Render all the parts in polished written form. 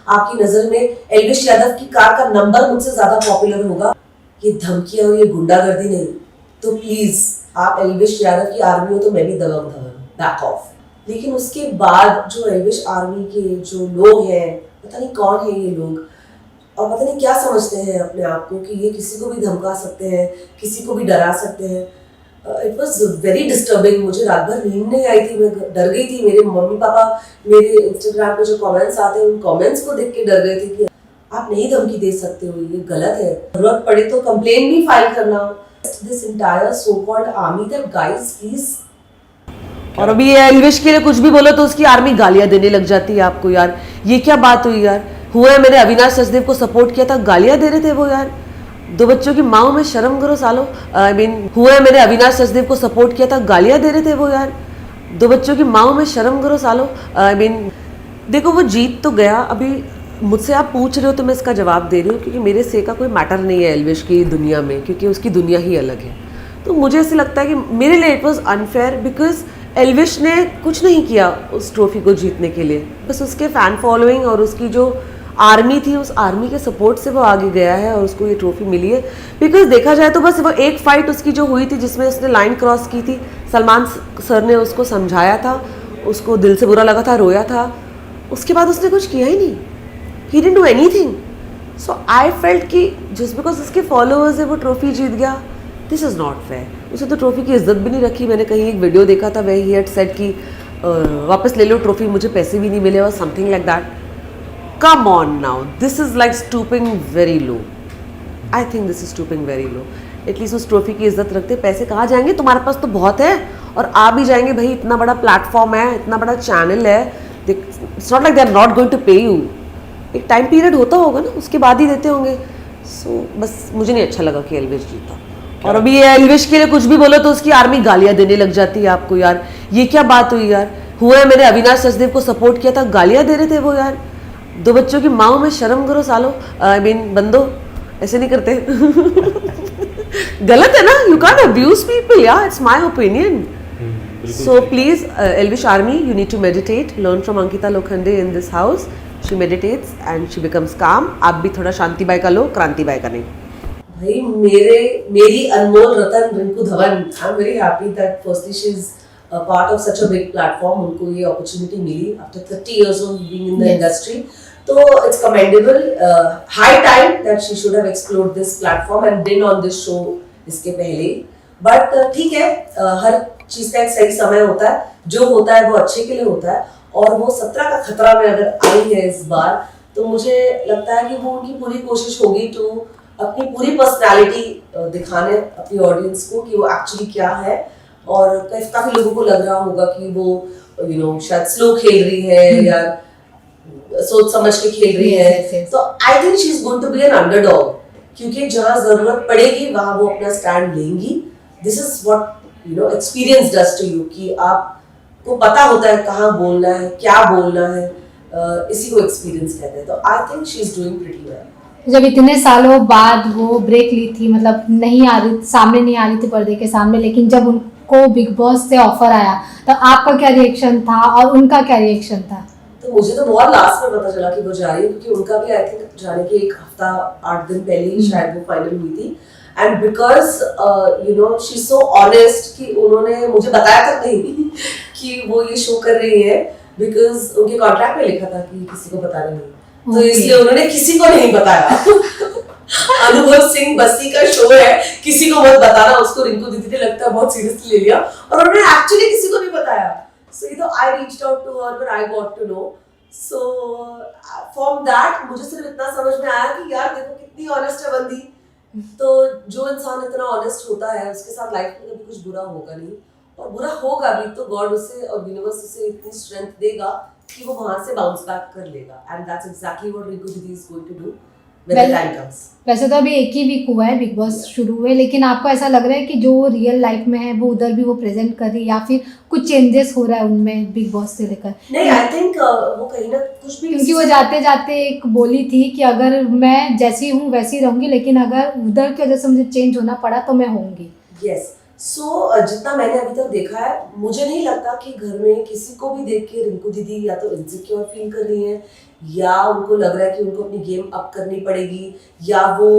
आपकी नजर में एल्विश यादव की कार का नंबर मुझसे ज्यादा पॉपुलर होगा। ये धमकियां और ये गुंडागर्दी नहीं, तो प्लीज आप एल्विश यादव की आर्मी हो तो मैं भी दबंग धवन, बैक ऑफ। लेकिन उसके बाद जो एल्विश आर्मी के जो लोग हैं, पता नहीं कौन है ये लोग, और पता नहीं क्या समझते हैं अपने आप को कि ये किसी को भी धमका सकते हैं, किसी को भी डरा सकते हैं। It was very disturbing. मुझे रात भर नींद नहीं आई थी, मैं डर गई थी। मेरे मम्मी पापा मेरे इंस्टाग्राम पे जो कमेंट्स आते हैं उन कमेंट्स को देख के डर गए थे कि आप नहीं धमकी दे सकते हो, ये गलत है, जरूरत पड़े तो कंप्लेन भी फाइल करना। This entire so called army that guys please. और अभी ये एल्विश के लिए कुछ भी बोलो तो उसकी आर्मी गालियां देने लग जाती है आपको। यार ये क्या बात हुई यार? हुआ है मैंने अविनाश सचदेव को सपोर्ट किया था, गालियां दे रहे थे वो यार। दो बच्चों की माँ में शर्म करो सालो। हुआ है मैंने अविनाश सचदेव को सपोर्ट किया था, गालियां दे रहे थे वो यार। दो बच्चों की माँ में शर्म करो सालो। देखो वो जीत तो गया। अभी मुझसे आप पूछ रहे हो तो मैं इसका जवाब दे रही हूँ, क्योंकि मेरे से का कोई मैटर नहीं है एल्विश की दुनिया में, क्योंकि उसकी दुनिया ही अलग है। तो मुझे ऐसे लगता है कि मेरे लिए it was unfair, because Elvish ने कुछ नहीं किया उस ट्रॉफी को जीतने के लिए। बस उसके फैन फॉलोइंग और उसकी जो आर्मी थी, उस आर्मी के सपोर्ट से वो आगे गया है और उसको ये ट्रॉफी मिली है। बिकॉज देखा जाए तो बस वो एक फाइट उसकी जो हुई थी जिसमें उसने लाइन क्रॉस की थी, सलमान सर ने उसको समझाया था, उसको दिल से बुरा लगा था, रोया था, उसके बाद उसने कुछ किया ही नहीं। He didn't do anything. So I felt कि जस्ट बिकॉज उसके फॉलोअर्स है वो ट्रॉफी जीत गया, दिस इज़ नॉट फेयर। उसे तो ट्रॉफी की इज्जत भी नहीं रखी। मैंने कहीं एक वीडियो देखा था, वही ही हैड सेड कि वापस ले लो ट्रॉफी, मुझे पैसे भी नहीं मिले और something like that. Come on now, this is like stooping very low. I think this is stooping very low. At least उस ट्रॉफी की इज्जत रखते। पैसे कहाँ जाएंगे? तुम्हारे पास तो बहुत है और आ भी जाएंगे भाई, इतना बड़ा प्लेटफॉर्म है, इतना बड़ा चैनल है। It's not like they are not going to pay you. एक टाइम पीरियड होता होगा ना, उसके बाद ही देते होंगे। सो बस मुझे नहीं अच्छा लगा कि एल्विश जीता। और अभी ये एल्विश के लिए कुछ भी बोलो तो उसकी आर्मी गालियां देने लग जाती है आपको। यार ये क्या बात हुई यार? हुआ है मैंने अविनाश सचदेव को सपोर्ट किया था, गालियां दे रहे थे वो यार। दो बच्चों की माँ में शर्म करो सालो। बंदो ऐसे नहीं करते। गलत है ना, यू कांट अब्यूज पीपल। या it's my opinion. So please Elvish army, you need to meditate, learn from Ankita Lokhande in this house. She meditates and she becomes calm. आप भी थोड़ा शांति बाई का लो, क्रांति बाई का नहीं। भाई मेरी अनमोल रतन Rinku Dhawan, I am very happy that firstly she is part of such a big platform. उनको ये अपॉर्चुनिटी मिली after 30 years of being in the industry. तो it's commendable, high time that she should have explored this platform and been on this show इसके पहले। But ठीक है, हर चीज का एक सही समय होता है, जो होता है वो अच्छे के लिए होता है। और वो 17 का खतरा में अगर आई है इस बार, तो मुझे लगता है कि वो उनकी पूरी कोशिश होगी टू अपनी पूरी पर्सनालिटी दिखाने अपनी ऑडियंस को कि वो एक्चुअली क्या है। और काफी लोगों को लग रहा होगा कि वो शायद स्लो खेल रही है या सोच समझ के खेल रही है। तो I think she is going to be an underdog, क्योंकि जहां जरूरत पड़ेगी वहां वो अपना स्टैंड लेंगी। This is what experience does to you, कि आपको पता होता है कहाँ बोलना है, क्या बोलना है। इसी को एक्सपीरियंस कहते हैं। तो I think she is doing pretty well. जब इतने सालों बाद वो ब्रेक ली थी, मतलब नहीं आ रही सामने, नहीं आ रही थी पर्दे के सामने, लेकिन जब उनको बिग बॉस से ऑफर आया तो आपका क्या रिएक्शन था और उनका क्या रिएक्शन था? तो मुझे तो बहुत लास्ट में पता चला कि वो जा रही है, क्योंकि उनका भी आई थिंक जाने के एक हफ्ता 8 दिन पहले ही शायद वो फाइनल हुई थी। And because she so honest कि उन्होंने मुझे बताया तक नहीं कि वो ये शो कर रही है, बिकॉज उनके कॉन्ट्रैक्ट में लिखा था कि किसी को बताना नहीं। तो इसलिए उन्होंने किसी को नहीं बताया। अनुभव सिंह बस्सी का शो है, किसी को मत बताना। उसको रिंकू दीदी ने लगता है बहुत सीरियसली ले लिया और उन्होंने एक्चुअली किसी को नहीं बताया। So I reached out to her when I got to know. So from that मुझे सिर्फ इतना समझ में आया कि यार देखो कितनी ऑनेस्ट है बंदी। तो जो इंसान इतना ऑनेस्ट होता है उसके साथ लाइफ में कभी कुछ बुरा होगा नहीं, और बुरा होगा भी तो गॉड उसे और यूनिवर्स उसे इतनी स्ट्रेंथ देगा कि वो वहां से बाउंस बैक कर लेगा। And that's exactly what Rinku didi is going to do when the time comes. वैसे तो अभी एक ही वीक हुआ है बिग बॉस शुरू हुए, लेकिन आपको ऐसा लग रहा है कि जो रियल लाइफ में है वो उधर भी वो प्रेजेंट कर रही है, या फिर कुछ चेंजेस हो रहा है उनमें बिग बॉस से लेकर? नहीं, आई थिंक वो कहीं ना कुछ भी, क्योंकि वो जाते जाते एक बोली थी कि अगर मैं जैसी हूँ वैसी रहूंगी, लेकिन अगर उधर की वजह से मुझे चेंज होना पड़ा तो मैं होंगी। यस। सो जितना मैंने अभी तक देखा है, मुझे नहीं लगता कि घर में किसी को भी देख के रिंकू दीदी या तो इनसिक्योर फील कर रही है या उनको लग रहा है कि उनको अपनी गेम अप करनी पड़ेगी, या वो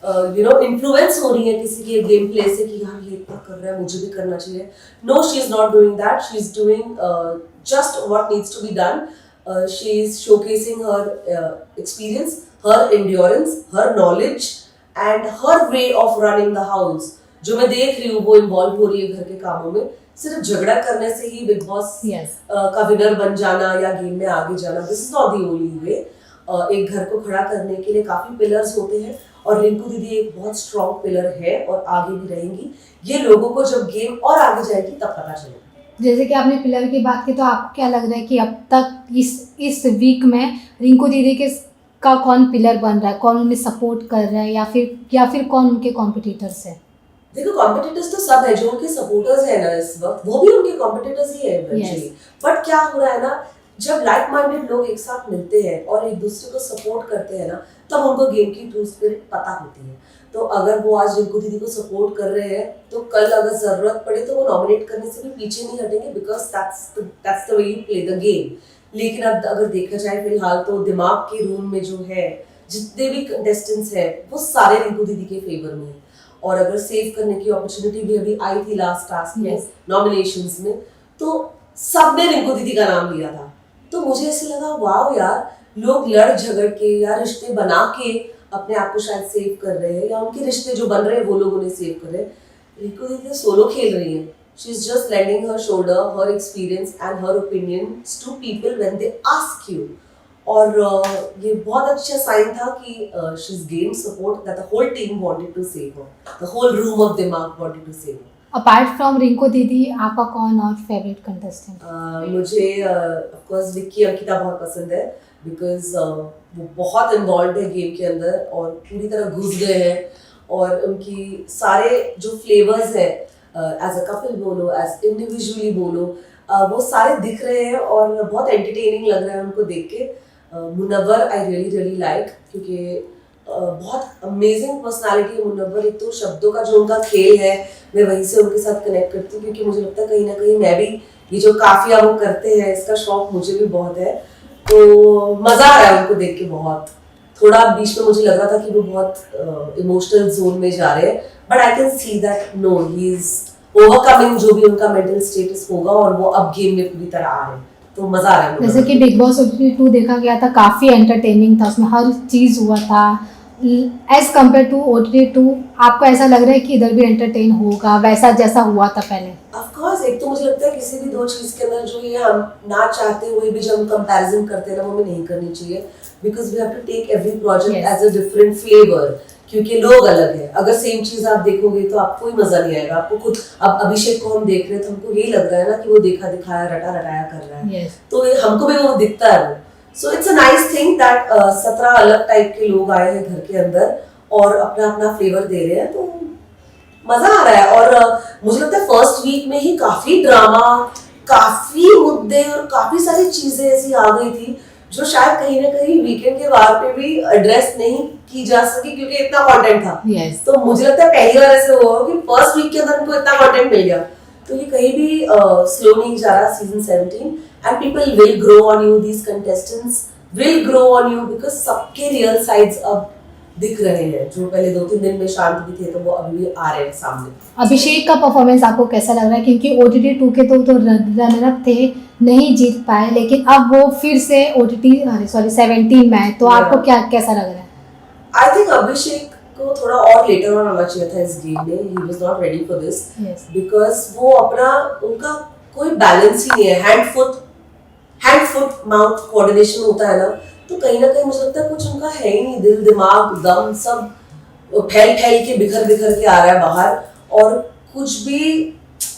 इन्फ्लुएंस हो रही है किसी के गेम प्ले से कि यार ये इतना कर रहा है मुझे भी करना चाहिए. No, she is not doing that. She is doing just what needs to be done. She is showcasing her experience, her endurance, her knowledge and her way of running the house. जो मैं देख रही हूँ वो involve हो रही है घर के कामों में. सिर्फ झगड़ा करने से ही बिग बॉस का विनर बन जाना या गेम में आगे जाना, this is not the only way. एक घर को खड़ा करने के लिए काफी पिलर्स होते हैं और रिंकू दीदी एक बहुत स्ट्रॉन्ग पिलर है और आगे भी रहेंगी. ये लोगों को जब गेम और आगे जाएगी तब पता चलेगा. जैसे कि आपने पिलर की बात की, तो आपको क्या लग रहा है कि अब तक इस वीक में रिंकू दीदी का कौन पिलर बन रहा है, कौन उन्हें सपोर्ट कर रहा है, या फिर कौन उनके कॉम्पिटिटर्स है? देखो, कॉम्पिटिटर्स तो सब है. जो उनके सपोर्टर्स है ना इस वक्त, वो भी उनके कॉम्पिटिटर्स ही है इवेंचुअली. बट क्या हो रहा है ना, जब लाइक माइंडेड लोग एक साथ मिलते हैं और एक दूसरे को सपोर्ट करते हैं ना, तब उनको गेम की ट्रू स्पिरिट पता होती है. तो अगर वो आज रिंकू दीदी को सपोर्ट कर रहे हैं तो कल अगर जरूरत पड़े तो वो नॉमिनेट करने से भी पीछे नहीं हटेंगे, because that's the way you play the game. लेकिन अब अगर देखा जाए फिलहाल तो दिमाग के रूम में जो है जितने भी कंटेस्टेंट्स हैं वो सारे रिंकू दीदी के फेवर में हैं. और अगर सेव करने की अपॉर्चुनिटी भी अभी आई थी लास्ट टास्क में, नॉमिनेशंस में, तो सबने रिंकू दीदी का नाम लिया था. तो मुझे ऐसे लगा वाह यार, लोग लड़ झगड़ के या रिश्ते बना के अपने आप को शायद सेव कर रहे हैं, या उनके रिश्ते जो बन रहे हैं वो लोग उन्हें सेव कर रहे हैं. रिंकू दीदी सोलो खेल रही है. She is just lending her shoulder, her experience and her opinions to people when they ask you. और ये बहुत अच्छा साइन था कि she is gain support, that the whole team wanted to save her, the whole room of दिमाग wanted to save her. Apart from Rinku didi, आपका कौन और फेवरेट कंटेस्टेंट? मुझे ऑफ कोर्स विक्की अंकिता बहुत पसंद है, बिकॉज वो बहुत इन्वॉल्व है गेम के अंदर और पूरी तरह घुस गए हैं. और उनकी सारे जो फ्लेवर्स हैं, एज अ कपल बोलो, एज इंडिविजुअली बोलो, वो सारे दिख रहे हैं और बहुत एंटरटेनिंग लग रहा है उनको देख के. मुनव्वर आई रियली लाइक, क्योंकि बहुत अमेजिंग पर्सनालिटी है मुनव्वर. एक तो शब्दों का जो उनका खेल है, मैं वहीं से उनके साथ कनेक्ट करती हूँ, क्योंकि मुझे लगता है कहीं ना कहीं मैं भी ये जो काफिया वो करते हैं इसका शौक मुझे भी बहुत है. तो मजा आ रहा है उनको देख के बहुत. थोड़ा बीच में मुझे लग रहा था कि वो बहुत इमोशनल जोन में जा रहे हैं, but I can see that no, he is overcoming जो भी उनका मेंटल स्टेटस होगा, और वो अब गेम में पूरी तरह आ रहे हैं. तो मजा आ रहा है. जैसे कि बिग बॉस OTT 2 देखा गया था, काफ़ी एंटरटेनिंग था, उसमें हर चीज़ हुआ था. एज कम्पेयर टू OTT 2, आपको ऐसा लग रहा है कि इधर भी एंटरटेन होगा वैसा जैसा हुआ था पहले? Of course. एक तो मुझे लगता है किसी भी दो चीज के अंदर जो ये हम ना चाहते हुए भी जब हम कंपैरिजन करते हैं ना, वो हमें नहीं करनी चाहिए, because we have to take every project as a different flavour, क्योंकि लोग अलग है. अगर सेम चीज आप देखोगे तो आपको ही मजा नहीं आएगा. आपको खुद, अब अभिषेक को हम देख रहे हैं तो हमको यही लग रहा है ना कि वो देखा दिखाया रटा रटाया कर रहा है. तो हमको भी वो दिखता है वो. So it's a nice thing that 17 अलग टाइप के लोग आए हैं घर के अंदर और अपना अपना फ्लेवर दे रहे हैं. तो मजा आ रहा है. और मुझे लगता है फर्स्ट वीक में ही काफी ड्रामा, काफी मुद्दे और काफी सारी चीजें ऐसी आ गई थी जो शायद कहीं ना कहीं वीकेंड के वार पे भी एड्रेस नहीं की जा सकी, क्योंकि इतना कंटेंट था. तो मुझे लगता है पहली बार ऐसे हुआ कि फर्स्ट वीक के अंदर उनको इतना कंटेंट मिल गया. तो ये कहीं भी स्लो नहीं जा रहा season 17, and people will grow on you, these contestants will grow on you, because सबके रियल साइड्स अब दिख रहे हैं. जो पहले 2-3 दिन में शांत भी थे, तो वो अभी भी आ रहे हैं सामने. अभिषेक का परफॉर्मेंस आपको कैसा लग रहा है? क्योंकि OTT 2 के तो रनर अप थे, नहीं जीत पाए, लेकिन अब वो फिर से 17 में है, तो आपको कैसा लग रहा है? आई थिंक अभिषेक को थोड़ा और लेटर ऑन आना चाहिए था इस गेम में. He was not ready for this, because वो उनका कोई बैलेंस ही नहीं है. हैंड फुट माउथ कोऑर्डिनेशन होता है ना, तो कहीं ना कहीं मुझे लगता है कुछ उनका है ही नहीं. दिल दिमाग दम सब फैल के बिखर के आ रहा है बाहर, और कुछ भी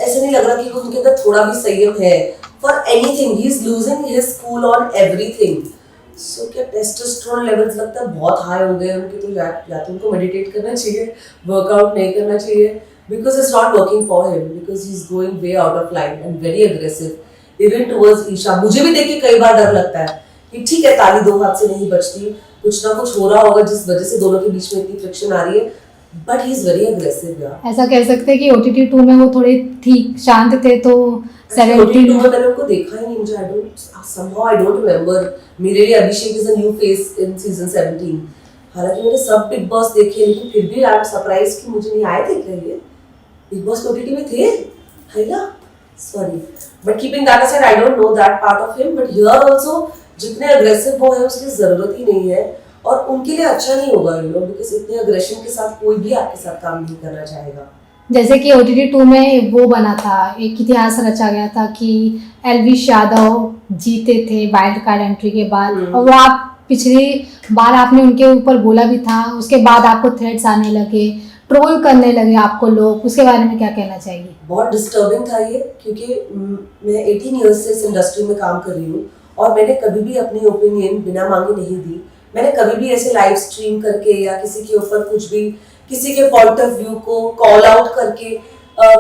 ऐसे नहीं लग रहा कि उनके अंदर थोड़ा भी संयम है for anything. He is losing his cool on everything. So क्या टेस्टोस्टेरोन लेवल्स लगता है बहुत हाई हो गए उनके. तो या तो उनको मेडिटेट करना चाहिए, वर्कआउट नहीं करना चाहिए, because it's not working for him, because he is going way out of line and very aggressive even towards Isha. मुझे भी देख के कई बार डर लगता है कि ठीक है, ताली 2 हाथ से नहीं बचती, कुछ ना कुछ हो रहा होगा जिस वजह से दोनों के बीच में इतनी फ्रिक्शन आ रही है, but he is very aggressive. यार ऐसा कह सकते हैं कि OTT 2 में वो थोड़े ठीक शांत थे, तो 17 में मैंने उनको देखा ही नहीं. मुझे I don't somehow I don't remember. मेरे लिए अभिषेक is a new face in season 17. हालांकि मैंने सब बिग बॉस देखे, लेकिन फिर भी आई एम सरप्राइज कि मुझे नहीं आए थे क्या ये बिग बॉस ओटीटी में थे, है ना? Sorry, but keeping that aside, I don't know that part of him, but here also जितने अग्रेसिव वो है उसकी जरूरत ही नहीं है, और उनके लिए अच्छा नहीं होगा, यू नो, बिकॉज इतने अग्रेशन के साथ कोई भी आपके साथ काम नहीं करना चाहेगा। जैसे कि OTT 2 में वो बना था, एक इतिहास रचा गया था कि एल्विश यादव जीते थे वाइल्ड कार्ड एंट्री के बाद, और वो आप पिछली बार आपने उनके ऊपर बोला भी था, उसके बाद आपको थ्रेड्स आने लगे, ट्रोल करने लगे आपको लोग, उसके बारे में क्या कहना चाहिए? बहुत डिस्टर्बिंग था ये, क्योंकि मैं 18 ईयर्स से इस इंडस्ट्री में काम कर रही हूँ और मैंने कभी भी अपनी ओपिनियन बिना मांगे नहीं दी। मैंने कभी भी ऐसे लाइव स्ट्रीम करके या किसी के ऊपर कुछ भी, किसी के पॉइंट ऑफ व्यू को कॉल आउट करके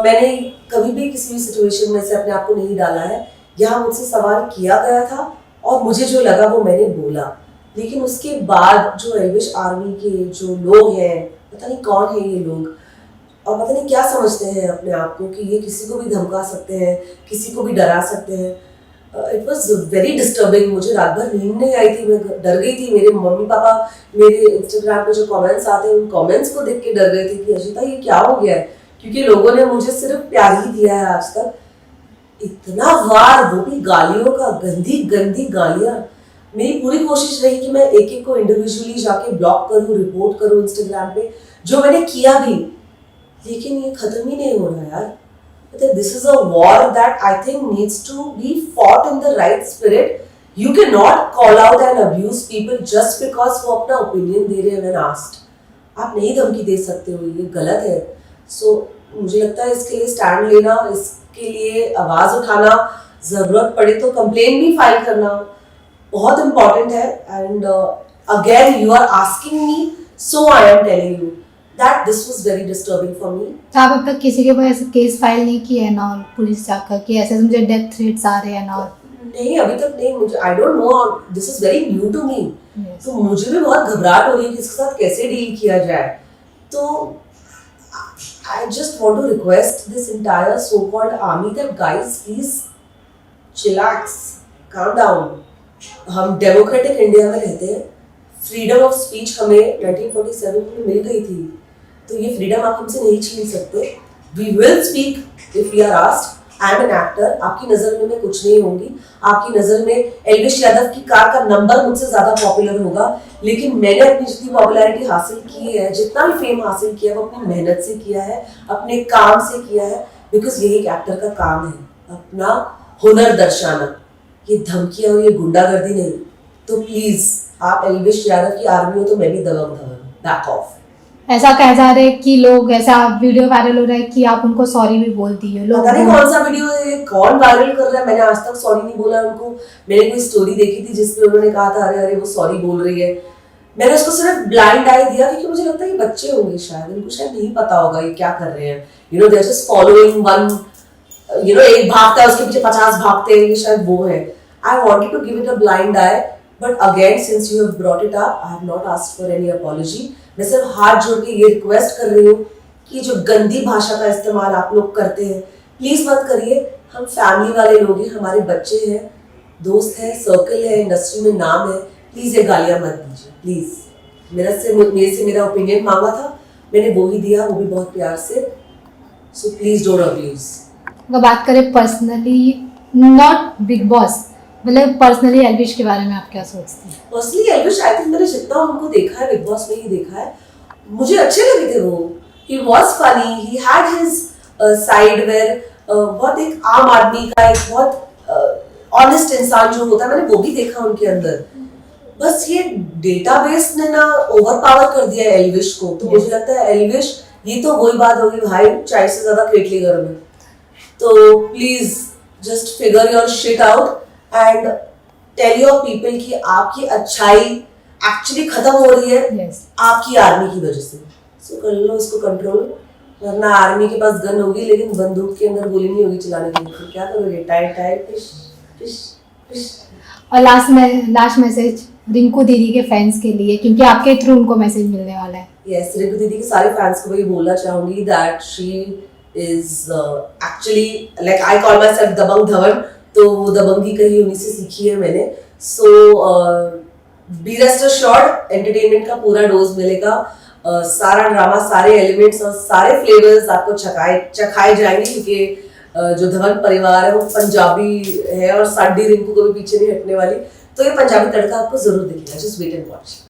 मैंने कभी भी किसी भी सिचुएशन में से अपने आप को नहीं डाला है। यहाँ मुझसे सवाल किया गया था और मुझे जो लगा वो मैंने बोला, लेकिन उसके बाद जो एल्विश आर्मी के जो लोग हैं, पता नहीं कौन है ये लोग, और पता नहीं क्या समझते हैं अपने आप को कि ये किसी को भी धमका सकते हैं, किसी को भी डरा सकते हैं। It was very disturbing. मुझे रात भर नींद नहीं आई थी, मैं डर गई थी। मेरे मम्मी पापा मेरे इंस्टाग्राम पे जो कमेंट्स आते हैं उन कमेंट्स को देख के डर गए थे कि अशिता ये क्या हो गया है, क्योंकि लोगों ने मुझे सिर्फ प्यार ही दिया है आज तक। इतना वार, वो भी गालियों का, गंदी गंदी गालियां। मेरी पूरी कोशिश रही कि मैं एक एक को इंडिविजुअली जाके ब्लॉक करूं, रिपोर्ट करूं इंस्टाग्राम पे, जो मैंने किया भी, लेकिन ये खत्म ही नहीं हो रहा यार। This is a war that I think needs to be fought in the right spirit. You cannot call out and abuse people just because वो अपना opinion दे रहे हैं when asked. आप नहीं धमकी दे सकते हो, ये गलत है। So मुझे लगता है इसके लिए स्टैंड लेना, इसके लिए आवाज उठाना, जरूरत पड़े तो कंप्लेन भी फाइल करना बहुत इम्पोर्टेंट है। And again you are asking me, so I am telling you that this was very disturbing for me. तो आप अब तक किसी के ऊपर ऐसे केस फाइल नहीं किए हैं ना, पुलिस जाकर कि ऐसे मुझे डेथ थ्रेट्स आ रहे हैं ना? नहीं, अभी तक नहीं। मुझे I don't know, this is very new to me. तो मुझे भी बहुत घबराहट हो रही है कि इसके साथ कैसे डील किया जाए। तो I just want to request this entire so called army that guys please chillax, calm down. हम डेमोक्रेटिक इंडिया में रहते हैं, फ्रीडम ऑफ स्पीच हमें 1947 में मिल गई थी, तो ये फ्रीडम आप हमसे नहीं छीन सकते। We will speak if we are asked. I am an actor, आपकी नज़र में मैं कुछ नहीं होंगी, आपकी नज़र में एल्विश यादव की कार का नंबर मुझसे ज़्यादा पॉपुलर होगा, लेकिन मैंने अपनी जितनी पॉपुलैरिटी हासिल की है, जितना भी फेम हासिल किया है, वो अपनी मेहनत से किया है, अपने काम से किया है, बिकॉज यही एक एक्टर का काम है, अपना हुनर दर्शाना, ये धमकियाँ और ये गुंडागर्दी नहीं। तो प्लीज़, आप एल्विश यादव की आर्मी हो तो मैं भी दबंग धवन, बैक ऑफ। ऐसा कहा जा रहा है कि लोग, ऐसा वीडियो वायरल हो रहा है कि आप उनको सॉरी भी बोल दिए। लोग पता नहीं कौन सा वीडियो है, कौन वायरल कर रहा है। मैंने आज तक सॉरी नहीं बोला उनको। मैंने कोई स्टोरी देखी थी जिसमें उन्होंने कहा था अरे अरे वो सॉरी बोल रही है। मैंने उसको सिर्फ ब्लाइंड आई दिया, क्योंकि मुझे लगता है ये बच्चे होंगे, शायद इनको शायद नहीं पता होगा ये क्या कर रहे हैं। You know, they are just following one, you know, एक भागता है उसके पीछे 50 भागते हैं, ये शायद वो है। I wanted to give it a blind eye, but again since you have brought it up, I have not asked for any apology. मैं सिर्फ हाथ जोड़ के ये रिक्वेस्ट कर रही हूँ कि जो गंदी भाषा का इस्तेमाल आप लोग करते हैं, प्लीज मत करिए। हम फैमिली वाले लोग हैं, हमारे बच्चे हैं, दोस्त हैं, सर्कल है, इंडस्ट्री में नाम है। प्लीज ये गालियां मत दीजिए, प्लीज। मेरे से मेरा ओपिनियन मांगा था, मैंने वो ही दिया, वो भी बहुत प्यार से। So please don't abuse. अगर बात करें पर्सनली, नॉट बिग बॉस, मतलब पर्सनली एल्विश के बारे में आप क्या सोचते हैं? पर्सनली एल्विश, आई थिंक मैंने जितना उनको देखा है बिग बॉस में ही देखा है, मुझे अच्छे लगे थे वो। He was funny, he had his side where, बहुत एक आम आदमी का, एक बहुत ऑनेस्ट इंसान जो होता है, मैंने वो भी देखा उनके अंदर। बस ये डेटाबेस ने ना ओवर पावर कर दिया है एल्विश को। तो मुझे लगता है एल्विश, ये तो वही बात होगी भाई, चाय से ज्यादा केटली घर में। तो please just figure your shit out and tell your people कि आपकी अच्छाई एक्चुअली खत्म हो रही है आपकी आर्मी की वजह से। सो कर लो इसको कंट्रोल, वरना आर्मी के पास गन होगी लेकिन बंदूक के अंदर गोली नहीं होगी चलाने के लिए। तो क्या करोगे? टाइट टाइट पिश पिश पिश। और लास्ट मैसेज रिंकू दीदी के फैंस के लिए, क्योंकि आपके थ्रू उनको मैसेज मिलने वाला है। यस, रिंकू दीदी के सारे फैंस को मैं ये बोलना चाहूंगी that she is actually, like I call myself Dabang Dhawan, तो वो दबंगी कहीं उन्हीं से सीखी है मैंने। So be rest assured, entertainment का पूरा डोज मिलेगा। सारा ड्रामा, सारे एलिमेंट्स और सारे फ्लेवर्स आपको चखाए जाएंगे, क्योंकि जो धवन परिवार है वो पंजाबी है और साडी रिंकू को भी पीछे नहीं हटने वाली। तो ये पंजाबी तड़का आपको जरूर दिखेगा। Just wait and watch.